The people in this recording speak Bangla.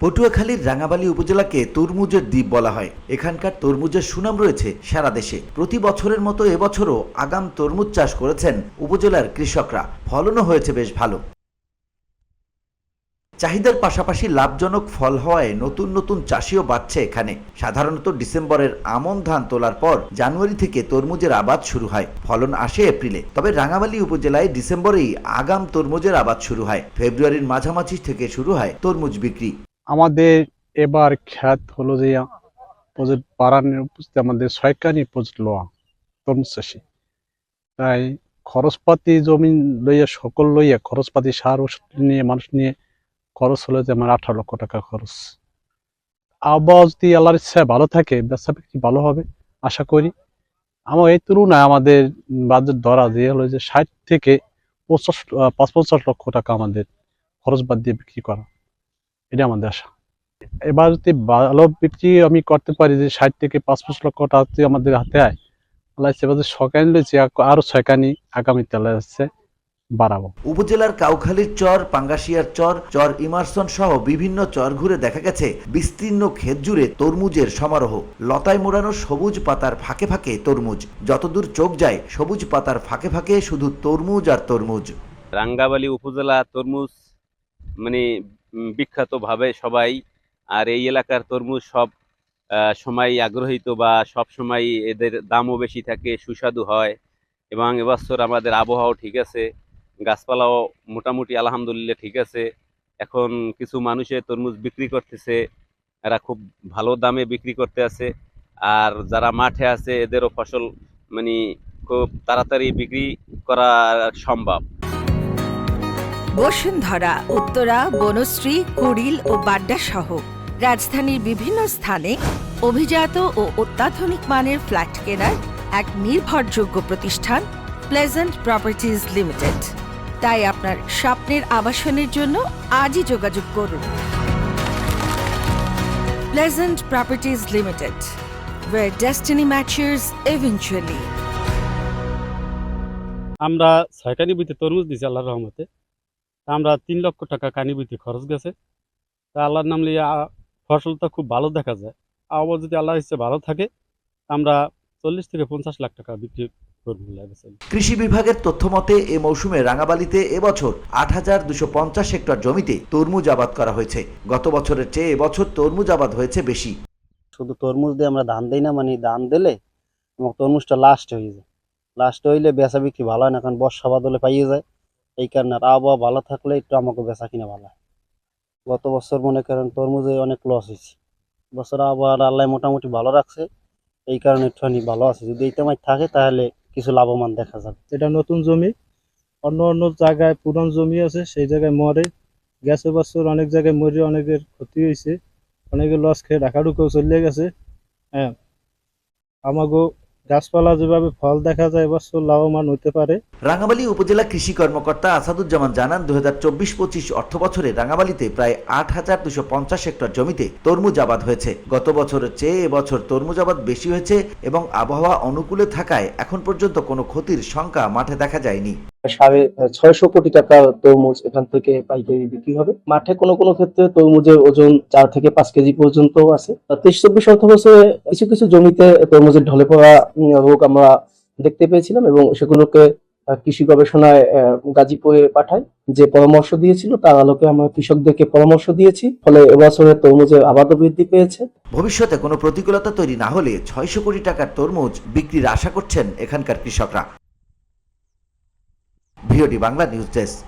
পটুয়াখালীর রাঙাবালী উপজেলাকে তরমুজের দ্বীপ বলা হয়। এখানকার তরমুজের সুনাম রয়েছে সারা দেশে। প্রতি বছরের মতো এবছরও আগাম তরমুজ চাষ করেছেন উপজেলার কৃষকরা। ফলনও হয়েছে বেশ ভালো। চাহিদার পাশাপাশি লাভজনক ফল হওয়ায় নতুন নতুন চাষিও বাড়ছে এখানে। সাধারণত ডিসেম্বরের আমন ধান তোলার পর জানুয়ারি থেকে তরমুজের আবাদ শুরু হয়। ফলন আসে এপ্রিলে। তবে রাঙাবালী উপজেলায় ডিসেম্বরেই আগাম তরমুজের আবাদ শুরু হয়। ফেব্রুয়ারির মাঝামাঝি থেকে শুরু হয় তরমুজ বিক্রি। আমাদের এবার খ্যাত হলো যে প্রজেক্ট বাড়ানোর উপস্থিতি আমাদের ছয়কানি প্রজেক্ট লওয়া তরমুজ চাষি। তাই খরচপাতি জমি লইয়া সকল লইয়া খরচপাতি সার ওষুধ নিয়ে মানুষ নিয়ে খরচ হলো যে আমার 18 লক্ষ টাকা খরচ। আবহাওয়া যদি আল্লাহর ইচ্ছায় ভালো থাকে ব্যবসা বিক্রি ভালো হবে আশা করি। আমার এই তুলনায় আমাদের বাজেট ধরা যে হলো যে 60 থেকে 55 লক্ষ টাকা আমাদের খরচ বাদ দিয়ে বিক্রি করা, এটা আমাদের আশা। এবার যদি ভালো বিক্রি আমি করতে পারি যে 60 থেকে 55 লক্ষ টাকা যদি আমাদের হাতে আয়, আল্লাহ ইচ্ছা সকানি লইছে আরো 6কানি আগামীতে আল্লাহ ইচ্ছে বাড়াবো। উপজেলার কাউখালীর চর, পাঙ্গাশিয়ার চর, চর ইমারসন সহ বিভিন্ন চর ঘুরে দেখা গেছে বিস্তীর্ণ ক্ষেত জুড়ে তরমুজের সমারোহ। লতায় মোড়ানো সবুজ পাতার ফাঁকে ফাঁকে তরমুজ। যতদূর চোখ যায় সবুজ পাতার ফাঁকে ফাঁকে শুধু তরমুজ আর তরমুজ। রাঙ্গাবালী উপজেলা তরমুজ মানে বিখ্যাত ভাবে সবাই, আর এই এলাকার তরমুজ সব সময় আগ্রহীত বা সব সময় এদের দামও বেশি থাকে, সুস্বাদু হয়। এবং এবছর আমাদের আবহাওয়াও ঠিক আছে, গাছপালাও মোটামুটি আলহামদুলিল্লাহ ঠিক আছে। এখন কিছু মানুষে তরমুজ বিক্রি করতেছে, এরা খুব ভালো দামে বিক্রি করতে আছে। আর যারা মাঠে আছে এদেরও ফসল মানে খুব তাড়াতাড়ি বিক্রি করা সম্ভব। বসুন্ধরা, উত্তরা, বনশ্রী, কুড়িল ও বাড্ডা সহ রাজধানীর বিভিন্ন স্থানে অভিজাত ও অত্যাধুনিক মানের ফ্ল্যাট কেনার এক নির্ভরযোগ্য প্রতিষ্ঠান প্লেজেন্ট প্রপার্টিজ লিমিটেড। তাই আপনার স্বপ্নের আবাসনের জন্য আজই যোগাযোগ করুন। Pleasant properties limited, where destiny matches eventually. আমরা 6কানি বইতে তরমুজ দিছি আল্লাহর রহমতে। আমরা 3 লক্ষ টাকা কানি বইতে খরচ গেছে। তা আল্লাহর নাম লিয়ে ফসলটা খুব ভালো দেখা যায়। আবার যদি আল্লাহর ইচ্ছে ভালো থাকে আমরা 40 থেকে 50 লাখ টাকা বিক্রি করব। কৃষি বিভাগের তথ্য মতে এ মৌসুমে রাঙাবালীতে এবছর 8250 হেক্টর জমিতে তরমুজ আবাদ করা হয়েছে। গত বছরের চেয়ে এবছর তরমুজ আবাদ হয়েছে বেশি। শুধু তরমুজ দিয়ে আমরা ধান দিই না, মানে ধান দিলে এবং তরমুজটা লাস্ট হয়ে যায়। লাস্ট হইলে বেচা বিক্রি ভালো হয় না, কারণ বর্ষা বাদলে পাইয়ে যায়। এই কারণে আবহাওয়া ভালো থাকলে একটু আমাকে বেচা কিনা ভালো হয়। গত বছর মনে করেন তরমুজে অনেক লস হয়েছে। বছর আবহাওয়া আল্লাহ মোটামুটি ভালো রাখছে, এই কারণে একটুখানি ভালো আছে। যদি এই টাইমে থাকে তাহলে কিছু লাভবান দেখা যাবে। এটা নতুন জমি, অন্য অন্য জায়গায় পুরান জমি আছে সেই জায়গায় মরে গেছে। বছর অনেক জায়গায় মরে অনেকের ক্ষতি হয়েছে, অনেকে লস খেয়ে ঢাকা ঢুকেও চলে গেছে। হ্যাঁ, আমাকেও গাছপালা যেভাবে ফল দেখা যায় এবছর লাভবান হতে পারে। রাঙাবালী উপজেলা কৃষি কর্মকর্তা আসাদুজ্জামান জানান 2024-25 অর্থ বছরে রাঙাবালীতে প্রায় 8250 হেক্টর জমিতে তরমুজ আবাদ হয়েছে। গত বছরের চেয়ে এবছর তরমুজ আবাদ বেশি হয়েছে এবং আবহাওয়া অনুকূলে থাকায় এখন পর্যন্ত কোনো ক্ষতির শঙ্কা মাঠে দেখা যায়নি। 650 কোটি টাকার তরমুজ এখান থেকে পাইকারি বিক্রি হবে। মাঠে কোনো কোনো ক্ষেত্রে তরমুজের ওজন 4 থেকে 5 কেজি পর্যন্ত আছে। 23-24 অর্থ বছরে কিছু কিছু জমিতে তরমুজের ঢলে পড়া রোগ আমরা দেখতে পেয়েছিলাম এবং সেগুলোকে কৃষি গবেষণায় গাজীপুরে পাঠাই। যে পরামর্শ দিয়েছিল তার আলোকে আমরা কৃষকদেরকে পরামর্শ দিয়েছি, ফলে এবছরে তরমুজের আবাদও বৃদ্ধি পেয়েছে। ভবিষ্যতে কোনো প্রতিকূলতা তৈরি না হলে 600 কোটি টাকার তরমুজ বিক্রির আশা করছেন এখানকার কৃষকরা। VOD Bangla news desk.